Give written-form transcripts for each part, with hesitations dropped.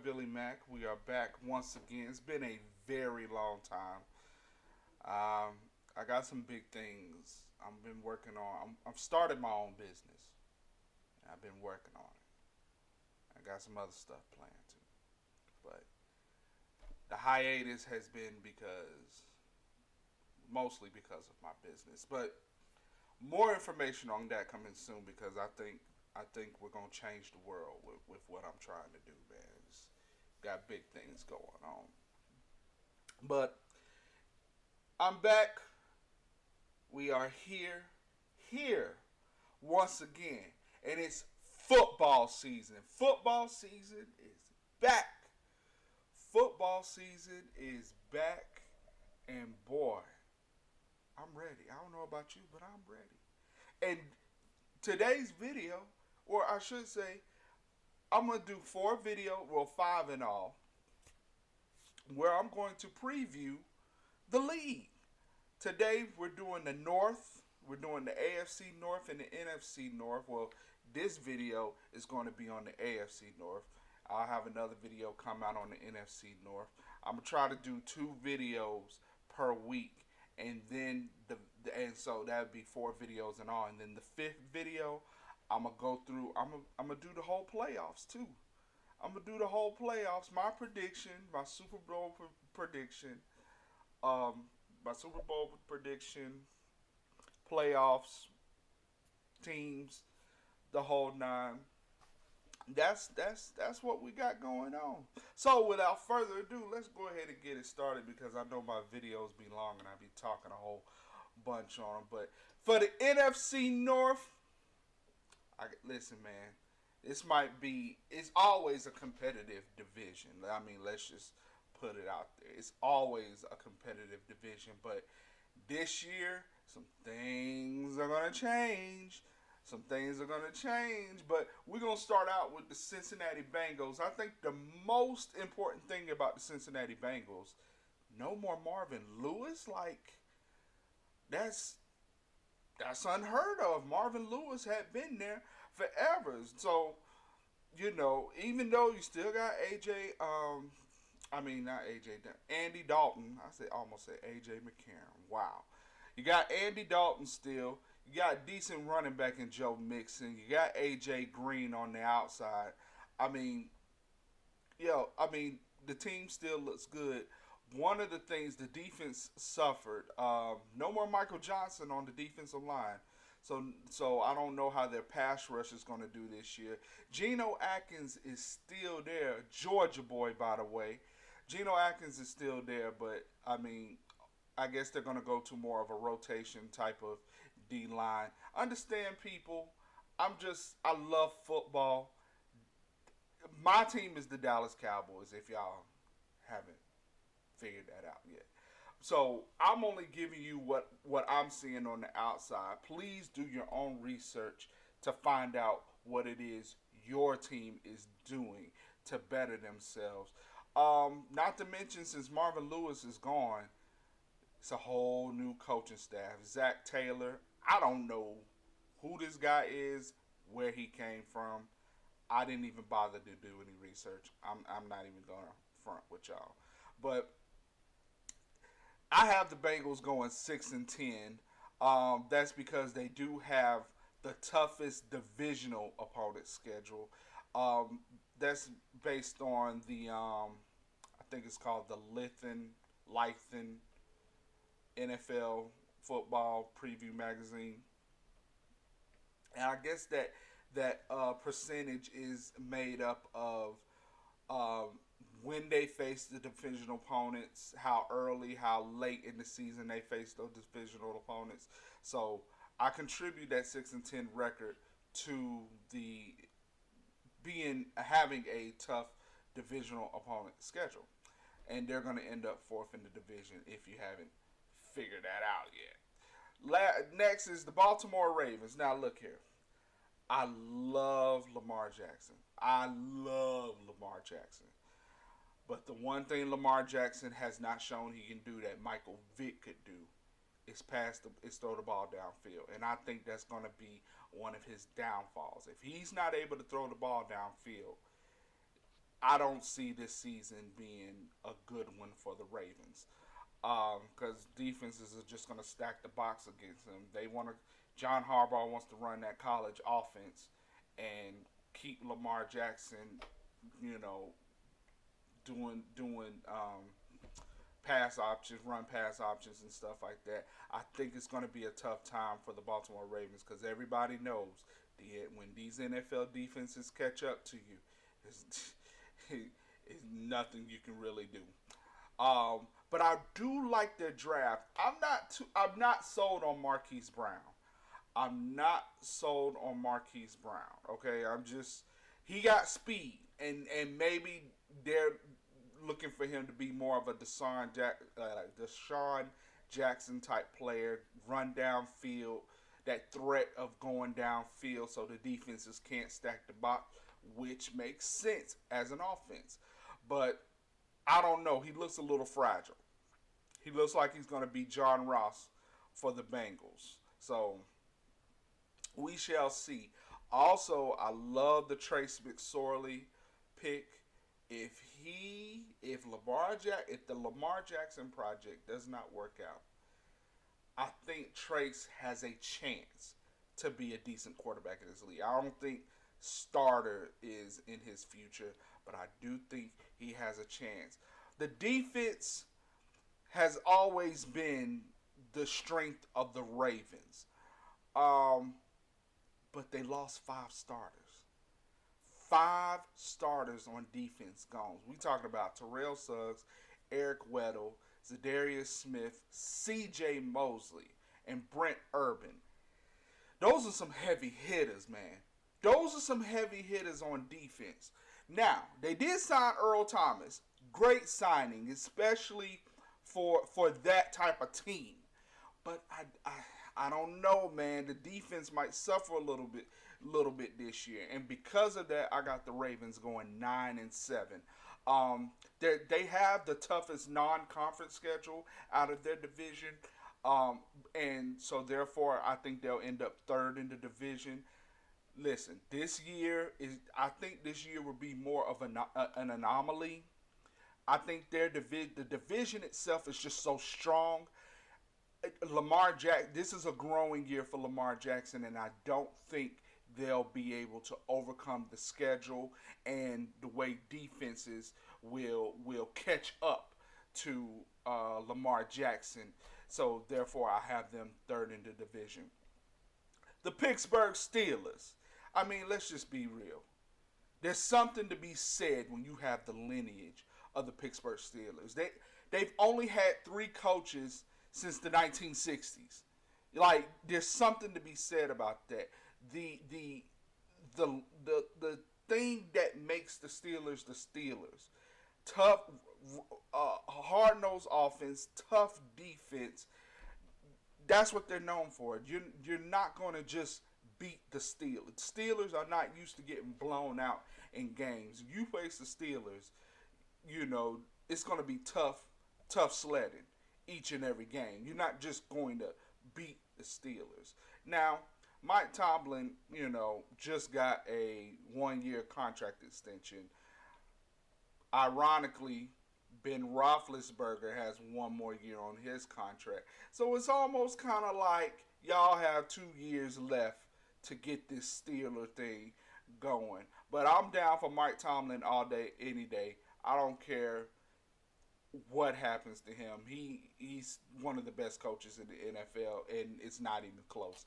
Billy Mack. We are back once again. It's been a very long time. I got some big things I've been working on. I've started my own business. I've been working on it. I got some other stuff planned too. But the hiatus has been mostly because of my business. But more information on that coming soon because I think we're gonna change the world with what I'm trying to do, man. It's got big things going on. But I'm back. We are here once again, and it's football season. Football season is back. Football season is back, and boy, I'm ready. I don't know about you, but I'm ready. And today's video, or I should say, I'm gonna do 4 videos, well 5 in all, where I'm going to preview the league. Today we're doing the North, we're doing the AFC North and the NFC North. Well, this video is going to be on the AFC North. I'll have another video come out on the NFC North. I'm gonna try to do 2 videos per week, and then and so that would be 4 videos in all. And then the 5th video, I'm gonna go through. I'm gonna do the whole playoffs too. I'm gonna do the whole playoffs. My prediction, my Super Bowl prediction, my Super Bowl prediction, playoffs, teams, the whole nine. That's what we got going on. So without further ado, let's go ahead and get it started because I know my videos be long and I be talking a whole bunch on them. But for the NFC North, listen, man. This might be. It's always a competitive division. I mean, let's just put it out there. It's always a competitive division, but this year some things are gonna change. Some things are going to change, but we're going to start out with the Cincinnati Bengals. I think the most important thing about the Cincinnati Bengals, no more Marvin Lewis. Like, that's unheard of. Marvin Lewis had been there forever. So, even though you still got not AJ, Andy Dalton. Almost said AJ McCarron. Wow. You got Andy Dalton still. You got decent running back in Joe Mixon. You got AJ Green on the outside. I mean, the team still looks good. One of the things the defense suffered, no more Michael Johnson on the defensive line. So I don't know how their pass rush is going to do this year. Geno Atkins is still there. Georgia boy, by the way. Geno Atkins is still there, but I guess they're going to go to more of a rotation type of D-line. Understand, people, I love football. My team is the Dallas Cowboys, if y'all haven't figured that out yet. So I'm only giving you what I'm seeing on the outside. Please do your own research to find out what it is your team is doing to better themselves. Not to mention, since Marvin Lewis is gone, it's a whole new coaching staff. Zach Taylor, I don't know who this guy is, where he came from. I didn't even bother to do any research. I'm not even going to front with y'all. But I have the Bengals going 6-10. That's because they do have the toughest divisional opponent schedule. That's based on the, I think it's called the Lythan NFL football preview magazine, and I guess that percentage is made up of when they face the divisional opponents, how early, how late in the season they face those divisional opponents. So I contribute that 6-10 record to the having a tough divisional opponent schedule, and they're going to end up 4th in the division if you haven't figure that out yet. Next is the Baltimore Ravens. Now look here. I love Lamar Jackson. But the one thing Lamar Jackson has not shown he can do that Michael Vick could do is throw the ball downfield. And I think that's going to be one of his downfalls. If he's not able to throw the ball downfield, I don't see this season being a good one for the Ravens because defenses are just going to stack the box against them. They want to. John Harbaugh wants to run that college offense and keep Lamar Jackson, you know, doing run pass options and stuff like that. I think it's going to be a tough time for the Baltimore Ravens because everybody knows when these NFL defenses catch up to you, it's, it's nothing you can really do. But I do like their draft. I'm not sold on Marquise Brown. I'm not sold on Marquise Brown. Okay, he got speed, and maybe they're looking for him to be more of a Deshaun Jackson type player, run downfield, that threat of going downfield, so the defenses can't stack the box, which makes sense as an offense. But I don't know. He looks a little fragile. He looks like he's going to be John Ross for the Bengals. So we shall see. Also, I love the Trace McSorley pick. If the Lamar Jackson project does not work out, I think Trace has a chance to be a decent quarterback in this league. I don't think starter is in his future, but I do think he has a chance. The defense has always been the strength of the Ravens. But they lost 5 starters. 5 starters on defense gone. We talking about Terrell Suggs, Eric Weddle, Zadarius Smith, C.J. Mosley, and Brent Urban. Those are some heavy hitters, man. Those are some heavy hitters on defense. Now, they did sign Earl Thomas. Great signing, especially for that type of team. But I don't know, man. The defense might suffer a little bit this year, and because of that, I got the Ravens going 9-7. They have the toughest non-conference schedule out of their division, and so therefore I think they'll end up third in the division. Listen, I think this year will be more of an anomaly. I think the division itself is just so strong. This is a growing year for Lamar Jackson, and I don't think they'll be able to overcome the schedule and the way defenses will catch up to Lamar Jackson. So therefore, I have them third in the division. The Pittsburgh Steelers. I mean, let's just be real. There's something to be said when you have the lineage of the Pittsburgh Steelers. They've only had 3 coaches since the 1960s. Like, there's something to be said about that. The thing that makes the Steelers the Steelers. Tough, hard-nosed offense, tough defense. That's what they're known for. You're not going to just beat the Steelers. Steelers are not used to getting blown out in games. You face the Steelers, it's going to be tough sledding each and every game. You're not just going to beat the Steelers. Now, Mike Tomlin, just got a 1-year contract extension. Ironically, Ben Roethlisberger has 1 more year on his contract. So it's almost kind of like y'all have 2 years left to get this Steeler thing going. But I'm down for Mike Tomlin all day, any day. I don't care what happens to him. He's one of the best coaches in the NFL, and it's not even close.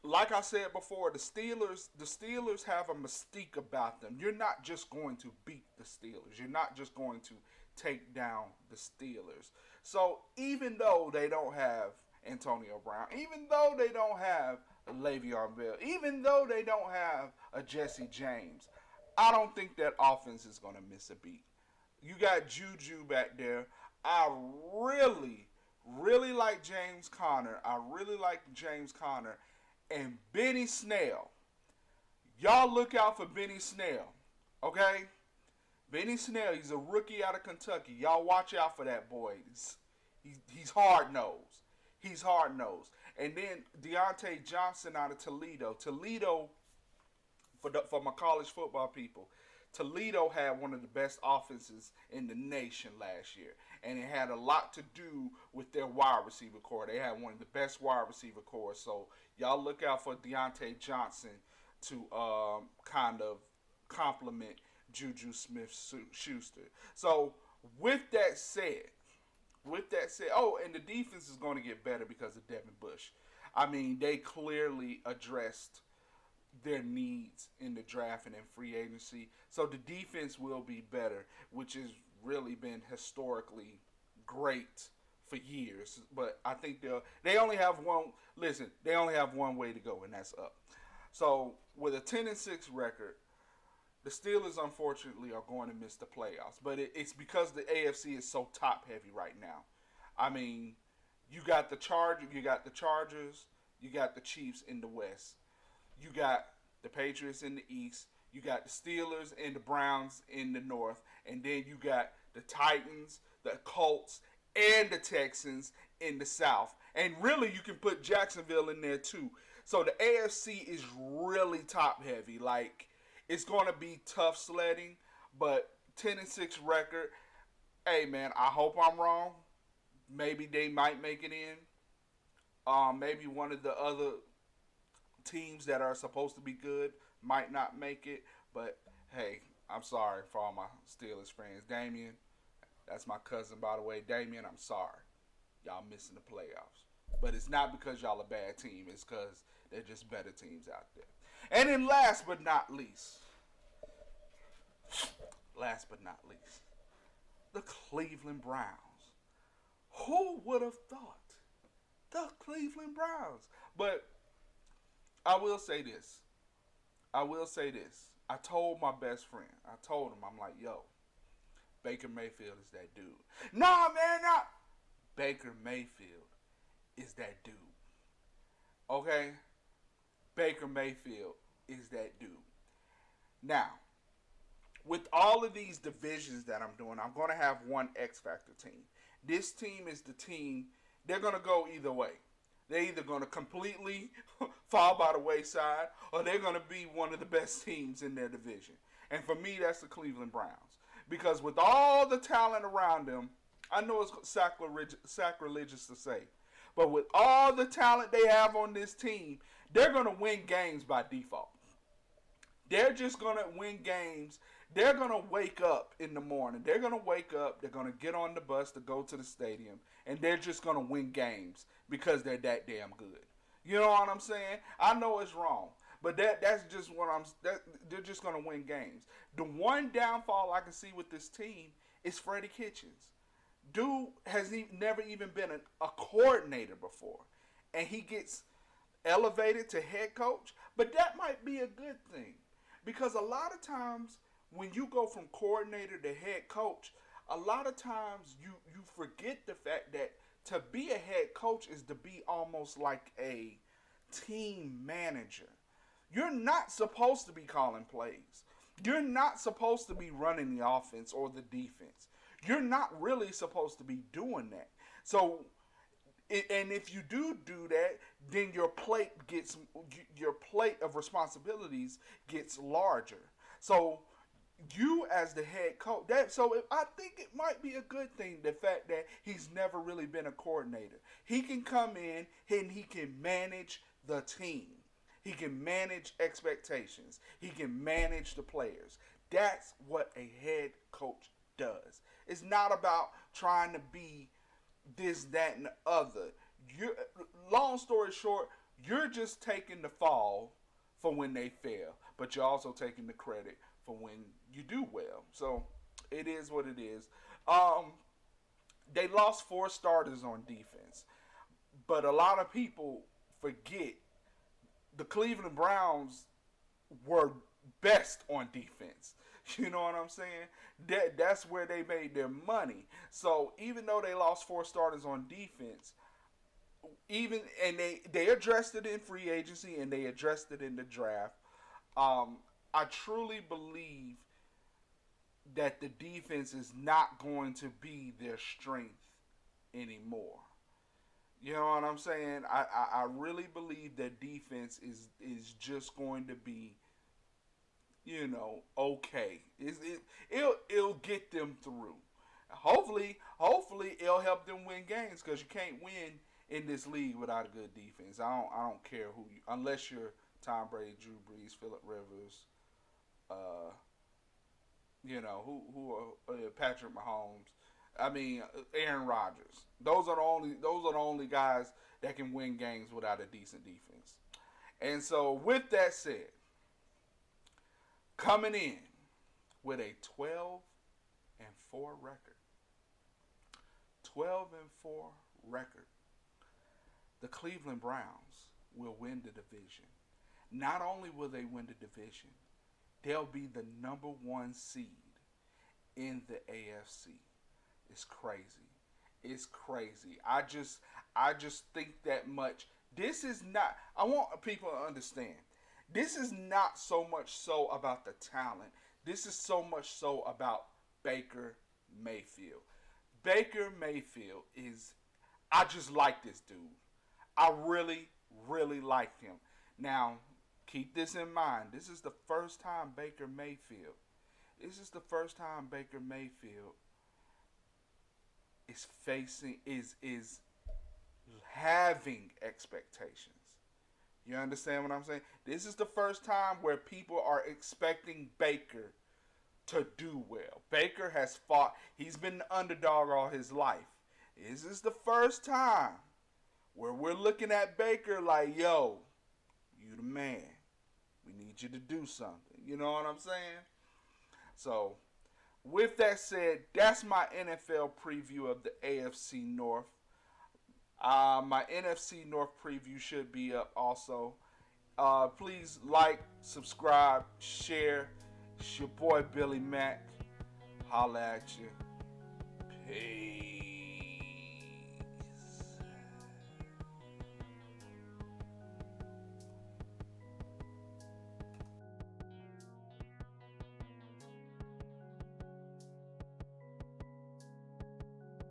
Like I said before, the Steelers have a mystique about them. You're not just going to beat the Steelers. You're not just going to take down the Steelers. So even though they don't have Antonio Brown, even though they don't have a Le'Veon Bell, even though they don't have a Jesse James, I don't think that offense is going to miss a beat. You got Juju back there. I really, really like James Conner. And Benny Snell. Y'all look out for Benny Snell. Okay? Benny Snell, he's a rookie out of Kentucky. Y'all watch out for that boy. He's hard-nosed. He's hard-nosed. And then Deontay Johnson out of Toledo. Toledo, for my college football people, Toledo had one of the best offenses in the nation last year, and it had a lot to do with their wide receiver core. They had one of the best wide receiver cores, so y'all look out for Deontay Johnson to kind of complement Juju Smith-Schuster. So with that said, oh, and the defense is going to get better because of Devin Bush. I mean, they clearly addressed their needs in the draft and in free agency. So the defense will be better, which has really been historically great for years. But I think they only have one. Listen, they only have one way to go, and that's up. So with a 10-6 record, the Steelers unfortunately are going to miss the playoffs. But it's because the AFC is so top heavy right now. I mean, you got the Chargers, you got the Chiefs in the West. You got the Patriots in the East. You got the Steelers and the Browns in the North. And then you got the Titans, the Colts, and the Texans in the South. And really, you can put Jacksonville in there too. So the AFC is really top heavy. Like, it's going to be tough sledding. But 10-6 record, hey man, I hope I'm wrong. Maybe they might make it in. Maybe one of the other teams that are supposed to be good might not make it, but hey, I'm sorry for all my Steelers fans. Damien, that's my cousin, by the way. Damien, I'm sorry. Y'all missing the playoffs. But it's not because y'all a bad team. It's because they're just better teams out there. And then last but not least, the Cleveland Browns. Who would have thought? The Cleveland Browns. But I will say this. I told my best friend. I'm like, yo, Baker Mayfield is that dude. Nah, man, nah. Baker Mayfield is that dude. Okay? Baker Mayfield is that dude. Now, with all of these divisions that I'm doing, I'm going to have one X Factor team. This team is the team, they're going to go either way. They're either going to completely fall by the wayside, or they're going to be one of the best teams in their division. And for me, that's the Cleveland Browns. Because with all the talent around them, I know it's sacrilegious to say, but with all the talent they have on this team, they're going to win games by default. They're just going to win games. They're going to wake up in the morning. They're going to wake up. They're going to get on the bus to go to the stadium. And they're just going to win games because they're that damn good. You know what I'm saying? I know it's wrong. But that's just what they're just going to win games. The one downfall I can see with this team is Freddie Kitchens. Dude has never even been a coordinator before. And he gets elevated to head coach. But that might be a good thing. Because a lot of times when you go from coordinator to head coach, a lot of times you forget the fact that to be a head coach is to be almost like a team manager. You're not supposed to be calling plays. You're not supposed to be running the offense or the defense. You're not really supposed to be doing that. So, and if you do that, then your plate of responsibilities gets larger. So, you as the head coach, I think it might be a good thing, the fact that he's never really been a coordinator. He can come in and he can manage the team. He can manage expectations. He can manage the players. That's what a head coach does. It's not about trying to be this, that, and the other. Long story short, you're just taking the fall for when they fail, but you're also taking the credit for when you do well. So it is what it is. They lost 4 starters on defense, but a lot of people forget the Cleveland Browns were best on defense. You know what I'm saying? That's where they made their money. So even though they lost 4 starters on defense, they addressed it in free agency and they addressed it in the draft. I truly believe that the defense is not going to be their strength anymore. You know what I'm saying? I really believe that defense is just going to be okay. It'll get them through. Hopefully it'll help them win games because you can't win in this league without a good defense. I don't care who you, unless you're Tom Brady, Drew Brees, Phillip Rivers, uh, who are Patrick Mahomes. I mean Aaron Rodgers. Those are the only guys that can win games without a decent defense. And so with that said, coming in with a 12-4 record. 12-4 record. The Cleveland Browns will win the division. Not only will they win the division, they'll be the number 1 seed in the AFC. It's crazy. It's crazy. I just think that much. This is not, I want people to understand. This is not so much so about the talent. This is so much so about Baker Mayfield. Baker Mayfield I just like this dude. I really, really like him. Now, keep this in mind. This is the first time Baker Mayfield is having expectations. You understand what I'm saying? This is the first time where people are expecting Baker to do well. Baker has fought. He's been the underdog all his life. This is the first time where we're looking at Baker like, yo, you the man. We need you to do something. You know what I'm saying? So, with that said, that's my NFL preview of the AFC North. My NFC North preview should be up also. Please like, subscribe, share. It's your boy Billy Mack. Holla at you. Peace.